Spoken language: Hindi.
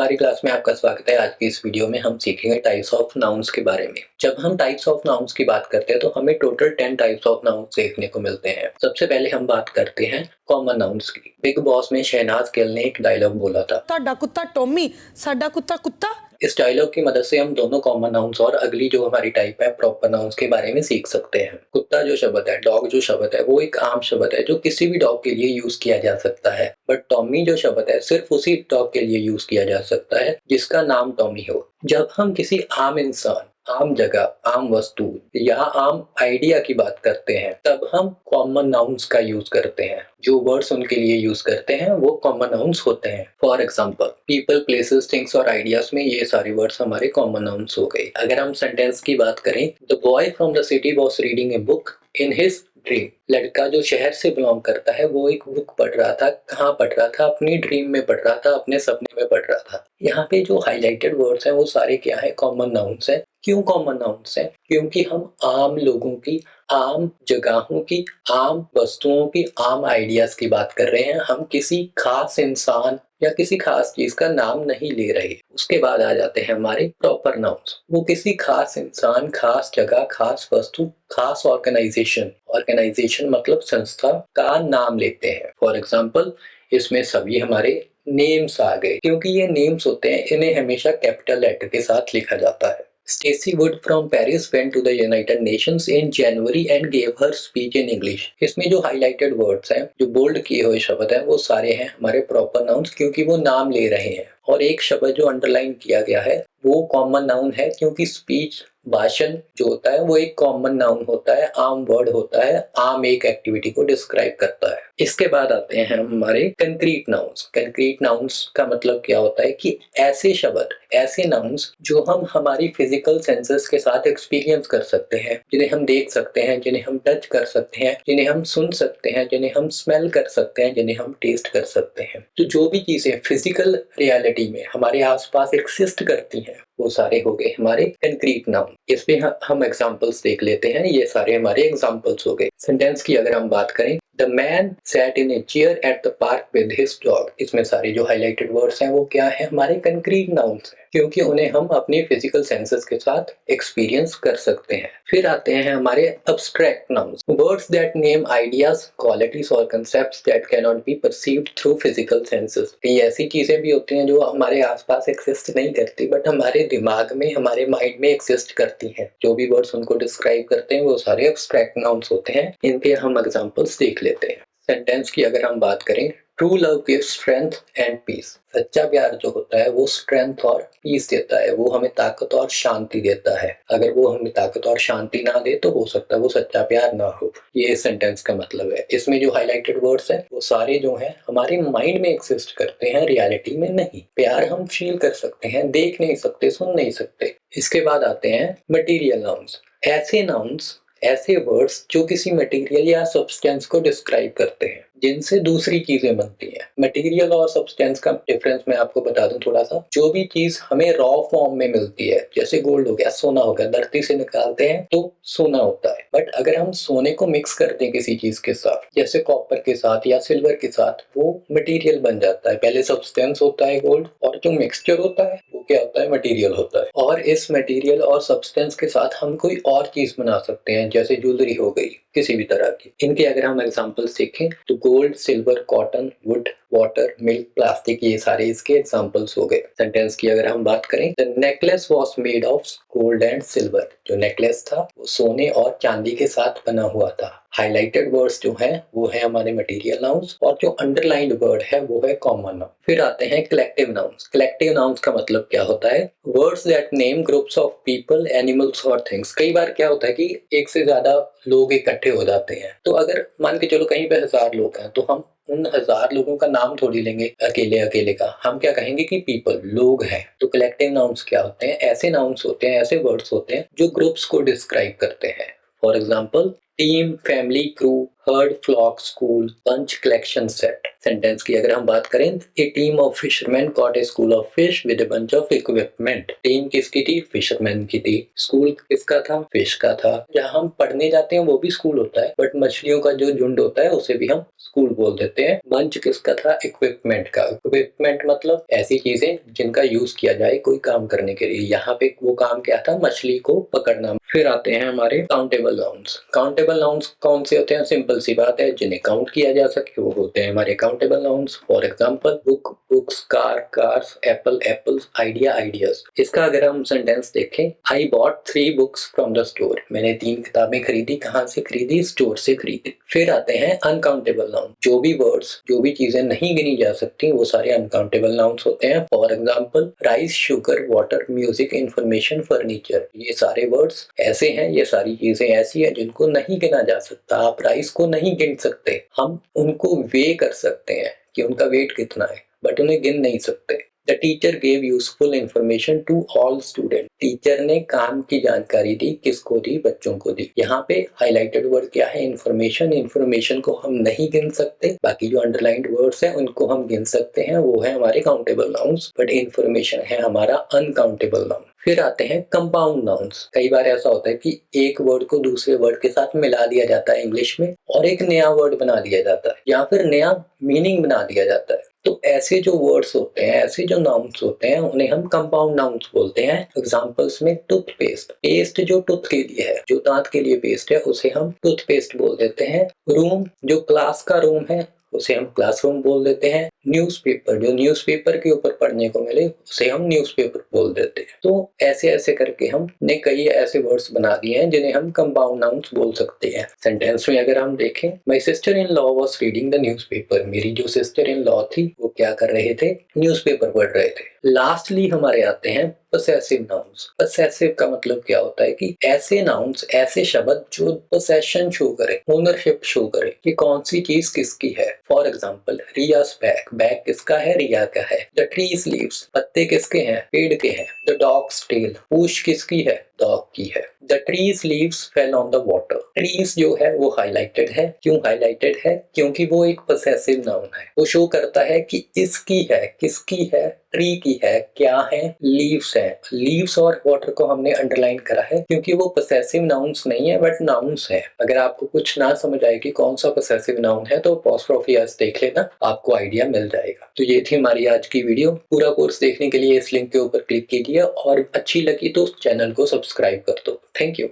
हमारी क्लास में आपका स्वागत है। आज की इस वीडियो में हम सीखेंगे टाइप्स ऑफ नाउन्स के बारे में। जब हम टाइप्स ऑफ नाउन्स की बात करते हैं तो हमें टोटल 10 टाइप्स ऑफ नाउन्स देखने को मिलते हैं। सबसे पहले हम बात करते हैं कॉमन नाउन्स की। बिग बॉस में शहनाज गिल ने एक डायलॉग बोला था, ਤੁਹਾਡਾ ਕੁੱਤਾ ਟੋਮੀ ਸਾਡਾ कुत्ता कुत्ता। इस डायलॉग की मदद से हम दोनों कॉमन नाउन्स और अगली जो हमारी टाइप है प्रॉपर नाउन्स के बारे में सीख सकते हैं। कुत्ता जो शब्द है, डॉग जो शब्द है, वो एक आम शब्द है जो किसी भी डॉग के लिए यूज किया जा सकता है। बट टॉमी जो शब्द है सिर्फ उसी डॉग के लिए यूज किया जा सकता है जिसका नाम टॉमी हो। जब हम किसी आम इंसान, आम जगह, आम वस्तु या आम आइडिया की बात करते हैं तब हम कॉमन नाउन्स का यूज करते हैं। जो वर्ड्स उनके लिए यूज करते हैं वो कॉमन नाउन्स होते हैं। For example people, places, things और आइडियाज में ये सारे वर्ड्स हमारे कॉमन नाउन्स हो गए। अगर हम सेंटेंस की बात करें, the boy from the city was reading a book in his dream. लड़का जो शहर से बिलोंग करता है वो एक बुक पढ़ रहा था। कहाँ पढ़ रहा था? अपनी ड्रीम में पढ़ रहा था, अपने सपने में पढ़ रहा था। यहाँ पे जो हाईलाइटेड वर्ड्स हैं वो सारे क्या है? कॉमन नाउन्स हैं। क्यों कॉमन नाउन्स हैं? क्योंकि हम आम लोगों की, आम जगहों की, आम वस्तुओं की, आम आइडियाज की बात कर रहे हैं। हम किसी खास इंसान या किसी खास चीज का नाम नहीं ले रहे। उसके बाद आ जाते हैं हमारे प्रॉपर नाउन्स। वो किसी खास इंसान, खास जगह, खास वस्तु, खास ऑर्गेनाइजेशन मतलब संस्था का नाम लेते हैं। फॉर एग्जाम्पल इसमें सभी हमारे नेम्स आ गए। क्योंकि ये नेम्स होते हैं, इन्हें हमेशा कैपिटल लेटर के साथ लिखा जाता है। Stacey Wood from Paris went to the United Nations in January and gave her speech in English। इसमें जो हाईलाइटेड वर्ड्स हैं, जो बोल्ड किए हुए शब्द हैं, वो सारे हैं हमारे प्रॉपर नाउन्स क्योंकि वो नाम ले रहे हैं। और एक शब्द जो अंडरलाइन किया गया है वो कॉमन नाउन है क्योंकि स्पीच, भाषण जो होता है वो एक कॉमन नाउन होता है, आम वर्ड होता है, आम एक एक्टिविटी को डिस्क्राइब करता है। इसके बाद आते हैं हमारे कंक्रीट नाउन्स। कंक्रीट नाउन्स का मतलब क्या होता है कि ऐसे शब्द, ऐसे नाउन्स जो हम हमारी फिजिकल सेंसेस के साथ एक्सपीरियंस कर सकते हैं, जिन्हें हम देख सकते हैं, जिन्हें हम टच कर सकते हैं, जिन्हें हम सुन सकते हैं, जिन्हें हम स्मेल कर सकते हैं, जिन्हें हम टेस्ट कर सकते हैं। तो जो भी चीजें फिजिकल रियलिटी में हमारे आसपास एक्सिस्ट करती हैं वो सारे हो गए हमारे कंक्रीट नाउन। इसमें हम एग्जांपल्स देख लेते हैं। ये सारे हमारे एग्जांपल्स हो गए। सेंटेंस की अगर हम बात करें, the man sat in a chair at the park with his dog. इसमें सारे जो हाईलाइटेड वर्ड्स हैं वो क्या है? हमारे कंक्रीट नाउन्स हैं क्योंकि उन्हें हम अपनी फिजिकल सेंसेस के साथ एक्सपीरियंस कर सकते हैं। फिर आते हैं हमारे abstract nouns. Words that name ideas, qualities और concepts that can not be perceived through physical senses. ये ऐसी चीजें भी होती हैं जो हमारे आसपास एक्सिस्ट नहीं करती बट हमारे दिमाग में, हमारे माइंड में एक्सिस्ट करती हैं। जो भी वर्ड्स उनको डिस्क्राइब करते हैं वो सारे अब्स्ट्रैक्ट नाउन्स होते हैं। इनके हम एग्जांपल्स देख लेते हैं। सेंटेंस की अगर हम बात करें, true love gives strength and peace. सच्चा प्यार जो होता है वो स्ट्रेंथ और पीस देता है, वो हमें ताकत और शांति देता है। अगर वो हमें ताकत और शांति ना दे तो हो सकता है वो सच्चा प्यार ना हो। ये इस सेंटेंस का मतलब है। इसमें जो हाईलाइटेड वर्ड्स हैं वो सारे जो हैं हमारे माइंड में एक्सिस्ट करते हैं, रियलिटी में नहीं। प्यार हम फील कर सकते हैं, देख नहीं सकते, सुन नहीं सकते। इसके बाद आते हैं मटीरियल नाउन्स। ऐसे नाउन्स, ऐसे वर्ड्स जो किसी मटेरियल या सब्सटेंस को डिस्क्राइब करते हैं, जिनसे दूसरी चीजें बनती हैं। मटेरियल और सब्सटेंस का डिफरेंस मैं आपको बता दूं थोड़ा सा। जो भी चीज हमें रॉ फॉर्म में मिलती है, जैसे गोल्ड हो गया, सोना हो गया, धरती से निकालते हैं तो सोना होता है। बट अगर हम सोने को मिक्स करते हैं किसी चीज के साथ, जैसे कॉपर के साथ या सिल्वर के साथ, वो मटेरियल बन जाता है। पहले सब्सटेंस होता है गोल्ड और जो मिक्सचर होता है वो क्या होता है? मटेरियल होता है। और इस मटेरियल और सब्सटेंस के साथ हम कोई और चीज बना सकते हैं, जैसे ज्वेलरी हो गई किसी भी तरह की। इनके अगर हम एग्जांपल्स देखें तो gold, silver, cotton, would, water, milk, plastic, ये सारे इसके एग्जांपल्स हो गए। सेंटेंस की अगर हम बात करें, the necklace was made of gold and silver. जो नेकलेस था वो सोने और चांदी के साथ बना हुआ था। हाईलाइटेड वर्ड्स जो हैं वो है हमारे मटेरियल नाउन्स और जो अंडरलाइंड वर्ड है वो है कॉमन नाउन। फिर आते हैं कलेक्टिव नाउन्स। कलेक्टिव नाउन्स का मतलब क्या होता है? Words that name groups of people, animals और थिंग्स। कई बार क्या होता है कि एक से ज्यादा लोग इकट्ठे हो जाते हैं, तो अगर मान के चलो कहीं पे 1000 लोग हैं तो हम उन 1000 लोगों का नाम थोड़ी लेंगे अकेले अकेले का। हम क्या कहेंगे कि पीपल, लोग हैं। तो कलेक्टिव नाउन्स क्या होते हैं? ऐसे नाउन्स होते हैं, ऐसे वर्ड्स होते हैं जो ग्रुप्स को डिस्क्राइब करते हैं। For example team, family, crew, herd, flock, school, bunch, collection, set. Sentence की अगर हम बात करें, a team of fisherman caught a school of fish with a bunch of equipment. Team किसकी थी? फिशरमैन की थी। स्कूल किसका था? फिश का था। जहाँ हम पढ़ने जाते हैं वो भी स्कूल होता है, बट मछलियों का जो झुंड होता है उसे भी हम स्कूल बोल देते हैं। बंच किसका था? इक्विपमेंट का। इक्विपमेंट मतलब ऐसी चीजें जिनका यूज किया जाए कोई काम करने के लिए। यहाँ पे वो काम क्या था? मछली को पकड़ना। फिर आते हैं हमारे काउंटेबल नाउन्स। काउंटेबल नाउन्स कौन से होते हैं? सिंपल सी बात है, जिन्हें काउंट किया जा सके वो होते हैं हमारे countable nouns. For example, book, books, car, cars, Apple, apples, idea, ideas. इसका अगर हम सेंटेंस देखें, I bought 3 books from the store. मैंने 3 किताबें खरीदी। कहाँ से खरीदी? स्टोर से खरीदी। फिर आते हैं अनकाउंटेबल नाउन। जो भी वर्ड्स, जो भी चीजें नहीं गिनी जा सकती वो सारे अनकाउंटेबल नाउन्स होते हैं। For example, rice, sugar, water, music, information, furniture. ये सारे वर्ड्स ऐसे हैं, ये सारी चीजें ऐसी हैं जिनको नहीं गिना जा सकता। आप राइस को नहीं गिन सकते, हम उनको वे कर सकते हैं कि उनका वेट कितना है, बट उन्हें गिन नहीं सकते। The teacher gave useful information to all student. Teacher ने काम की जानकारी दी। किसको दी? बच्चों को दी। यहाँ पे हाईलाइटेड वर्ड क्या है? इंफॉर्मेशन। इंफॉर्मेशन को हम नहीं गिन सकते, बाकी जो अंडरलाइंड वर्ड्स हैं उनको हम गिन सकते हैं, वो है हमारे काउंटेबल नाउन्स, बट इंफॉर्मेशन है हमारा अनकाउंटेबल नाउन। फिर आते हैं कंपाउंड नाउन्स। कई बार ऐसा होता है कि एक वर्ड को दूसरे वर्ड के साथ मिला दिया जाता है इंग्लिश में और एक नया वर्ड बना दिया जाता है या फिर नया मीनिंग बना दिया जाता है। तो ऐसे जो वर्ड्स होते हैं, ऐसे जो नाउन्स होते हैं, उन्हें हम कंपाउंड नाउन्स बोलते हैं। एग्जांपल्स में टूथपेस्ट। पेस्ट जो टूथ के लिए है, जो दांत के लिए पेस्ट है, उसे हम टूथपेस्ट बोल देते हैं। रूम, जो क्लास का रूम है, उसे हम क्लासरूम बोल देते हैं। न्यूज़पेपर, जो न्यूज़पेपर के ऊपर पढ़ने को मिले उसे हम न्यूज़पेपर बोल देते हैं। तो ऐसे ऐसे करके हमने कई ऐसे वर्ड्स बना दिए हैं जिन्हें हम कंपाउंड नाउन्स बोल सकते हैं। सेंटेंस में अगर हम देखें, my sister in law was reading the newspaper. मेरी जो सिस्टर इन लॉ थी वो क्या कर रहे थे? न्यूज़पेपर पढ़ रहे थे। लास्टली हमारे आते हैं पसेसिव नाउन्स। पसेसिव का मतलब क्या होता है कि ऐसे नाउन्स, ऐसे शब्द जो पोसेशन शो करे, ओनरशिप शो करे कि कौन सी चीज किसकी है। For example, Riya's bag. Bag किसका है? रिया का है। The tree's leaves. पत्ते किसके हैं? पेड़ के हैं। The dog's tail. पूंछ किसकी है? डॉग की है। The tree's leaves fell on the water. Trees जो है वो हाईलाइटेड है। क्यों हाईलाइटेड है? क्योंकि वो एक पसेसिव नाउन है। वो शो करता है कि इसकी है, किसकी है? ट्री की है। क्या है? लीव्स है। लीव्स और वाटर को हमने अंडरलाइन करा है क्योंकि वो पसेसिव नाउन्स नहीं है, बट नाउन्स है। अगर आपको कुछ ना समझ आए कि कौन सा पसेसिव नाउन है तो पॉस्ट्रोफियास देख लेना, आपको आइडिया मिल जाएगा। तो ये थी हमारी आज की वीडियो। पूरा कोर्स देखने के लिए इस लिंक के ऊपर क्लिक कीजिए और अच्छी लगी तो चैनल को सब्सक्राइब कर दो। Thank you.